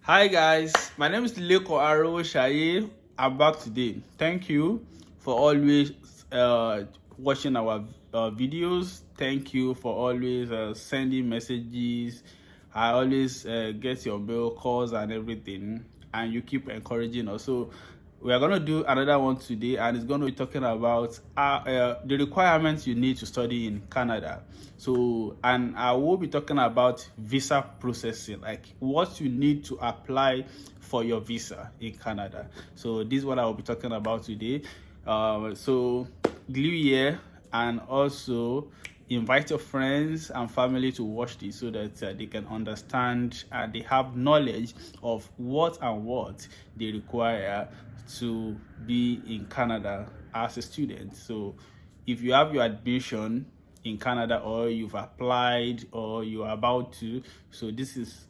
Hi guys, my name is Leko Aro Shaye. I'm back today. Thank you for always watching our videos. Thank you for always sending messages. I always get your mail calls and everything, and you keep encouraging us. So we are going to do another one today, and it's going to be talking about the requirements you need to study in Canada. So, and I will be talking about visa processing, like what you need to apply for your visa in Canada. So this is what I will be talking about today. So glue here, and also invite your friends and family to watch this so that they can understand and they have knowledge of what they require to be in Canada as a student. So if you have your admission in Canada, or you've applied, or you're about to, so this is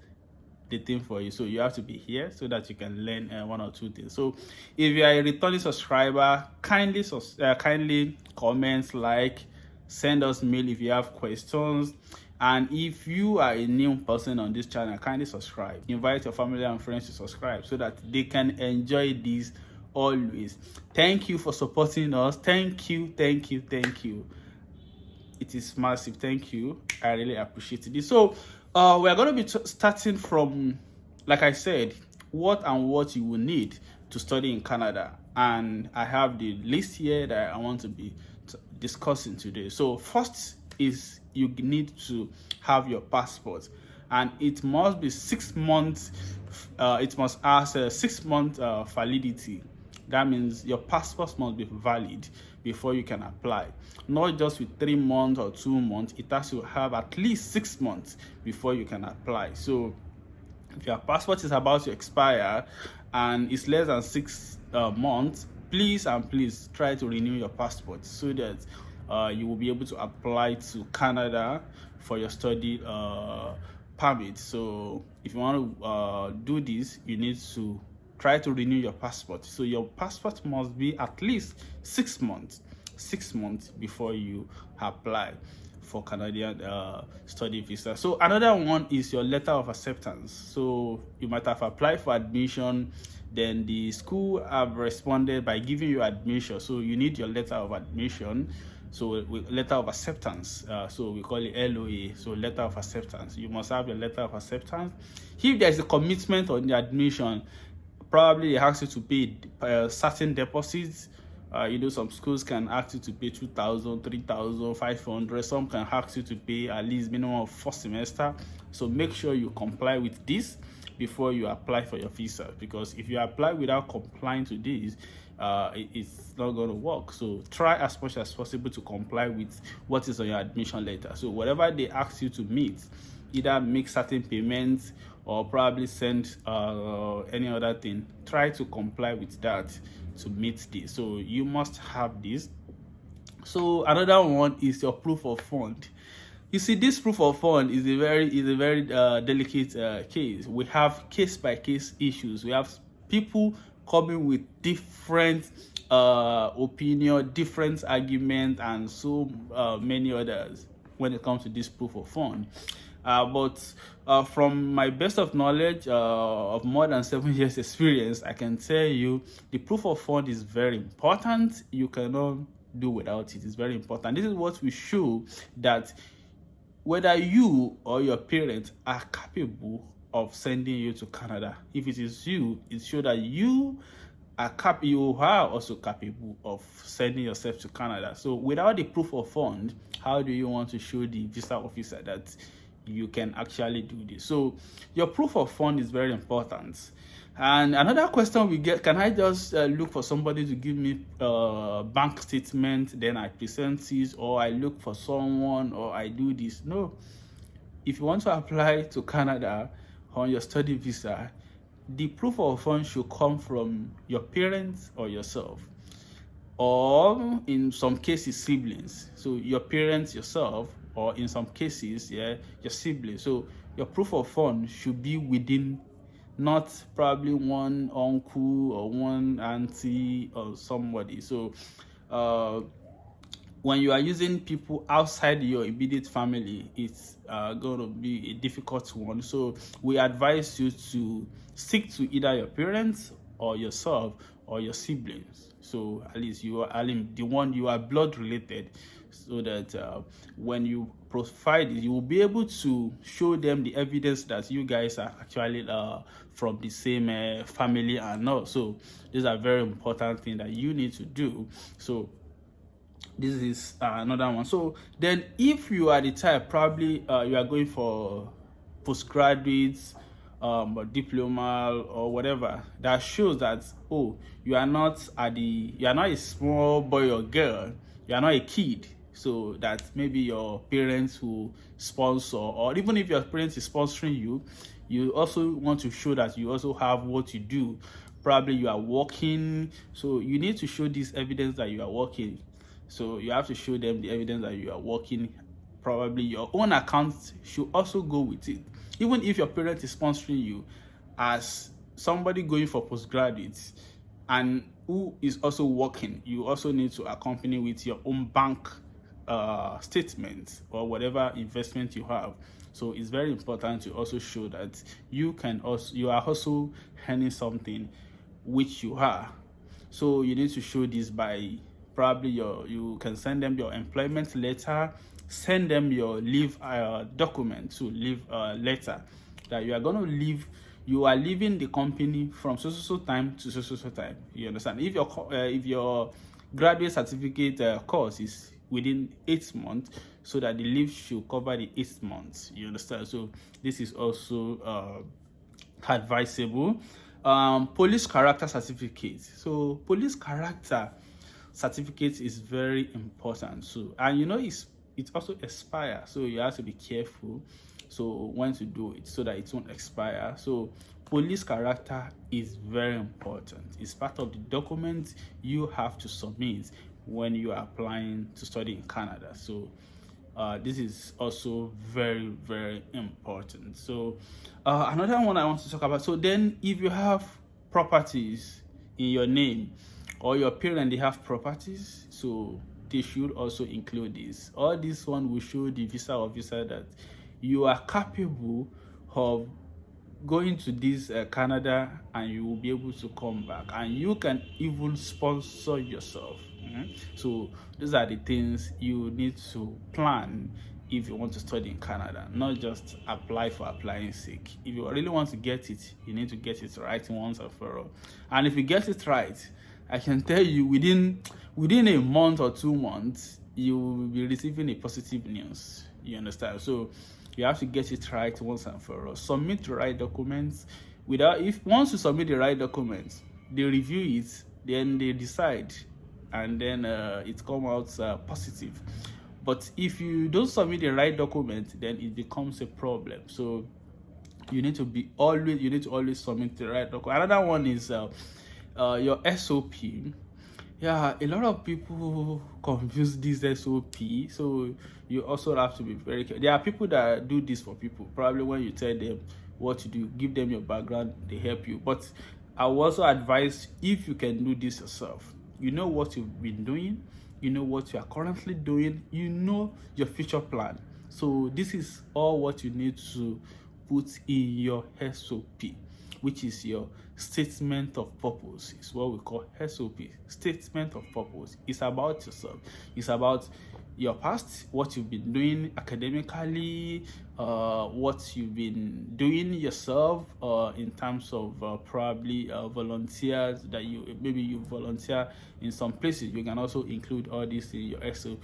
the thing for you. So you have to be here so that you can learn one or two things. So if you are a returning subscriber, kindly comment, like, send us mail if you have questions. And if you are a new person on this channel, kindly subscribe. Invite your family and friends to subscribe so that they can enjoy this always. Thank you for supporting us. Thank you. It is massive. Thank you. I really appreciate it. So we're going to be starting from, like I said, what you will need to study in Canada, and I have the list here that I want to be discussing today. So first is you need to have your passport, and it must be 6 months. It must have a 6-month validity. That means your passport must be valid before you can apply. Not just with 3 months or 2 months. It has to have at least 6 months before you can apply. So if your passport is about to expire and it's less than 6 months, please try to renew your passport so that you will be able to apply to Canada for your study permit. So if you want to do this, you need to try to renew your passport. So your passport must be at least 6 months before you apply for Canadian study visa. So another one is your letter of acceptance. So you might have applied for admission, then the school have responded by giving you admission. So you need your letter of admission. So letter of acceptance, so we call it LOA. So letter of acceptance, you must have your letter of acceptance. If there's a commitment on the admission, probably they ask you to pay certain deposits. Some schools can ask you to pay 2,000, 3,500. Some can ask you to pay at least minimum of 4 semester. So make sure you comply with this before you apply for your visa, because if you apply without complying to this, it's not going to work. So try as much as possible to comply with what is on your admission letter. So whatever they ask you to meet, either make certain payments or probably send any other thing, try to comply with that to meet this. So you must have this. So another one is your proof of fund. You see, this proof of fund is a very delicate case. We have case by case issues. We have people coming with different opinion, different argument, and so many others when it comes to this proof of fund. But from my best of knowledge of more than 7 years experience, I can tell you the proof of fund is very important. You cannot do without it. It's very important. This is what we show that whether you or your parents are capable of sending you to Canada. If it is you, it shows that you are also capable of sending yourself to Canada. So without the proof of fund, how do you want to show the visa officer that you can actually do this? So your proof of fund is very important. And another question we get, can I just look for somebody to give me a bank statement, then I present it, or I look for someone, or I do this? No. If you want to apply to Canada on your study visa, the proof of funds should come from your parents or yourself, or in some cases siblings. So your parents, yourself, or in some cases your siblings. So your proof of fund should be within, not probably one uncle or one auntie or somebody. So when you are using people outside your immediate family, it's going to be a difficult one. So we advise you to stick to either your parents or yourself or your siblings. So at least you are the one you are blood related, so that when you provide it, you will be able to show them the evidence that you guys are actually from the same family and all. So these are very important things that you need to do. So this is another one. So then if you are the type, probably you are going for postgraduates or diploma or whatever, that shows that, oh, you are not a small boy or girl, you are not a kid. So that maybe your parents will sponsor, or even if your parents is sponsoring you, you also want to show that you also have what you do. Probably you are working, so you need to show this evidence that you are working. So you have to show them the evidence that you are working. Probably your own account should also go with it. Even if your parent is sponsoring you, as somebody going for postgraduates and who is also working, you also need to accompany with your own bank statement or whatever investment you have. So it's very important to also show that you are also earning something, which you are. So you need to show this by probably you can send them your employment letter, send them your leave document, to leave letter, that you are going to leave. You are leaving the company from so time to so time. You understand? If your graduate certificate course is within 8 months, so that the leave should cover the 8 months. You understand? So this is also advisable. Police character certificate. So police character certificate is very important. So, and it also expires, so you have to be careful so when to do it, so that it won't expire. So police character is very important. It's part of the document you have to submit when you are applying to study in Canada. So this is also very, very important. So another one I want to talk about. So then if you have properties in your name, or your parent, they have properties, so they should also include this. All this one will show the visa officer that you are capable of going to this Canada, and you will be able to come back, and you can even sponsor yourself. So these are the things you need to plan if you want to study in Canada, not just apply for applying sake. If you really want to get it, you need to get it right once and for all. And if you get it right, I can tell you within a month or 2 months, you will be receiving a positive news. You understand? So you have to get it right once and for all. Submit the right documents. Once you submit the right documents, they review it, then they decide, and then it comes out positive. But if you don't submit the right document, then it becomes a problem. So you need to always submit the right document. Another one is your SOP. Yeah, a lot of people confuse this SOP, so you also have to be very careful. There are people that do this for people. Probably when you tell them what to do, give them your background, they help you. But I will also advise, if you can do this yourself, you know what you've been doing, you know what you are currently doing, you know your future plan. So this is all what you need to put in your SOP, which is your statement of purpose. It's what we call SOP, statement of purpose. It's about yourself. It's about your past, what you've been doing academically, what you've been doing yourself in terms of probably volunteers that you volunteer in some places. You can also include all this in your SOP.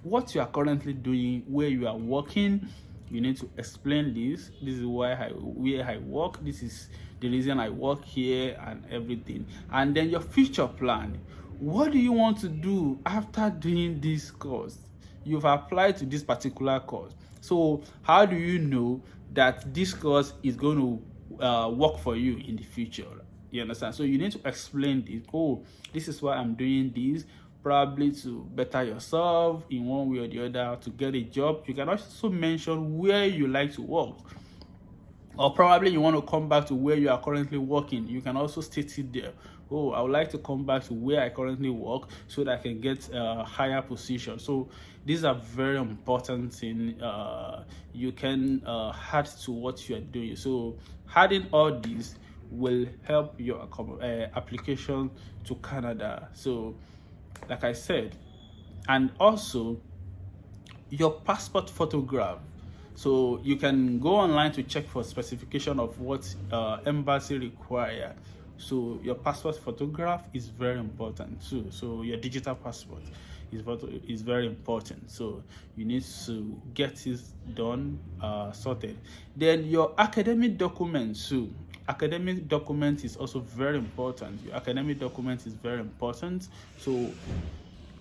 What you are currently doing, where you are working, you need to explain this. This is where I work. This is the reason I work here and everything. And then your future plan. What do you want to do after doing this course? You've applied to this particular course. So how do you know that this course is going to work for you in the future? You understand? So you need to explain this. Oh, this is why I'm doing this. Probably to better yourself in one way or the other, to get a job. You can also mention where you like to work, or probably you want to come back to where you are currently working. You can also state it there. oh, I would like to come back to where I currently work so that I can get a higher position. So these are very important thing you can add to what you are doing. So adding all these will help your application to Canada. So like I said, and also your passport photograph. So you can go online to check for specification of what embassy require. So your passport photograph is very important too. So your digital passport is very important. So you need to get this done, sorted. Then your academic documents too. Academic document is also very important. Your academic document is very important. So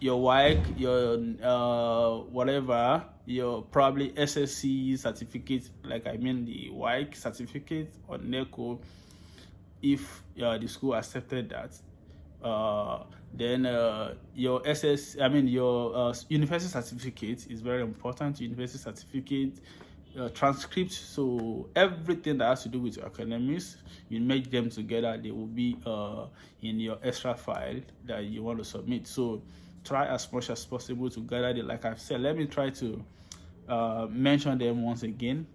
your WIC, your whatever, your probably SSC certificate, like I mean the WIC certificate or NECO, if the school accepted that, then your your university certificate is very important. University certificate, transcript, so everything that has to do with your academics, you make them together, they will be in your extra file that you want to submit. So try as much as possible to gather it. Like I've said, let me try to mention them once again.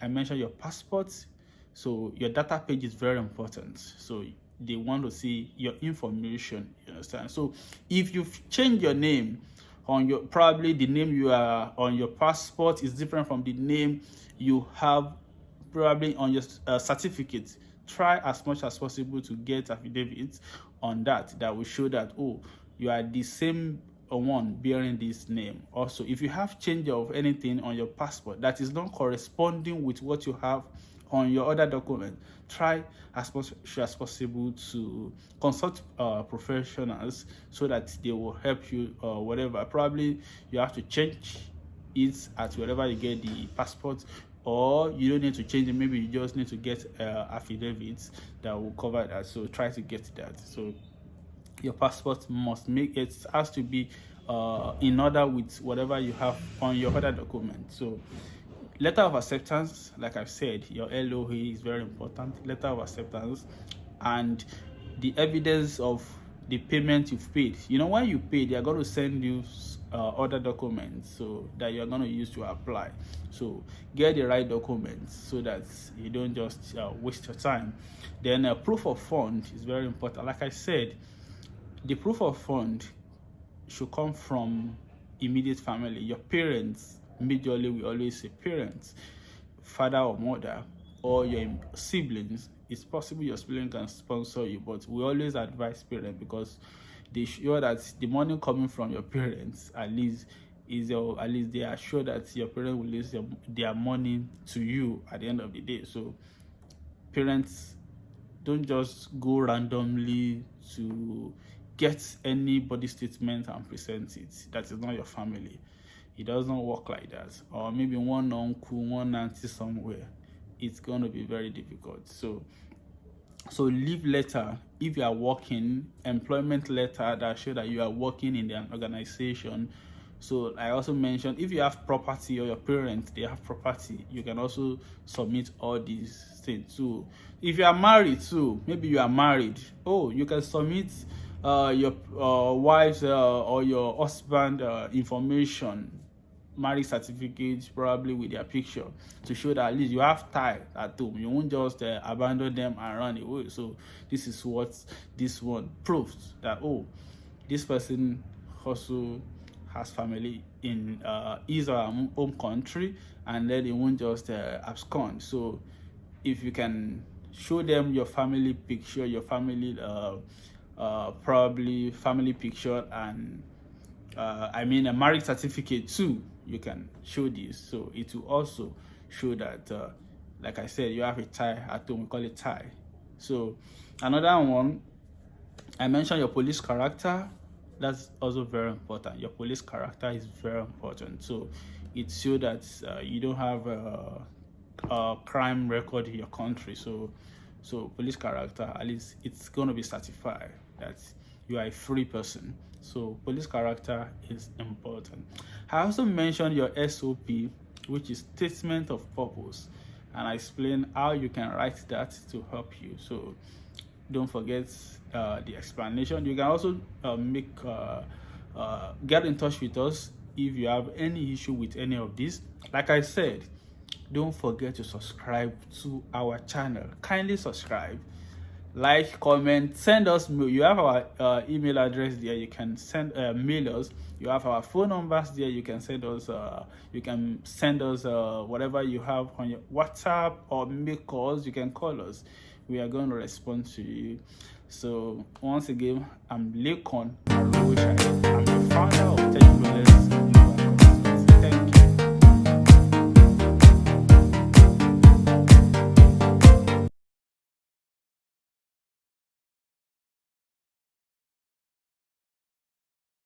I mentioned your passports. So your data page is very important. So they want to see your information, you understand? So if you've changed your name on your, probably the name you are on your passport is different from the name you have probably on your certificate, try as much as possible to get affidavits on that will show that, oh, you are the same one bearing this name. Also, if you have change of anything on your passport that is not corresponding with what you have on your other document, try as much as possible to consult professionals so that they will help you whatever. Probably you have to change it at wherever you get the passport, or you don't need to change it. Maybe you just need to get affidavits that will cover that. So try to get that. So your passport must make it has to be in order with whatever you have on your other document. So letter of acceptance, like I've said, your LOA is very important. Letter of acceptance and the evidence of the payment you've paid. You know, when you pay, they are going to send you other documents so that you're going to use to apply. So get the right documents so that you don't just waste your time. Then proof of fund is very important. Like I said, the proof of fund should come from immediate family. Your parents, majorly we always say parents, father or mother, or your siblings. It's possible your sibling can sponsor you, but we always advise parents because they show that the money coming from your parents at least they are sure that your parents will lose their money to you at the end of the day. So parents, don't just go randomly to get anybody statement and present it. That is not your family. It doesn't work like that. Or maybe one uncle, one auntie somewhere. It's going to be very difficult. So leave letter, if you are working, employment letter that show that you are working in an organization. So I also mentioned, if you have property or your parents, they have property, you can also submit all these things too. If you are married too, maybe you are married, you can submit your wife's or your husband information, marriage certificate, probably with their picture, to show that at least you have tie at home. You won't just abandon them and run away. So this is what this one proves, that this person also has family in his or her home country, and then they won't just abscond. So if you can show them your family picture, your family probably family picture, and a marriage certificate too, you can show this. So it will also show that like I said, you have a tie at home. We call it tie. So another one, I mentioned your police character. That's also very important. Your police character is very important. So it shows that you don't have a crime record in your country. So police character, at least it's going to be certified that you are a free person. So police character is important. I also mentioned your SOP, which is statement of purpose, and I explained how you can write that to help you. So don't forget the explanation. You can also get in touch with us if you have any issue with any of this. Like I said, don't forget to subscribe to our channel. Kindly subscribe, like, comment, send us mail. You have our email address there. You can send mail us. You have our phone numbers there. You can send us whatever you have on your WhatsApp, or make calls. You can call us. We are going to respond to you. So once again, I'm Lekon. I'm the founder of Technology.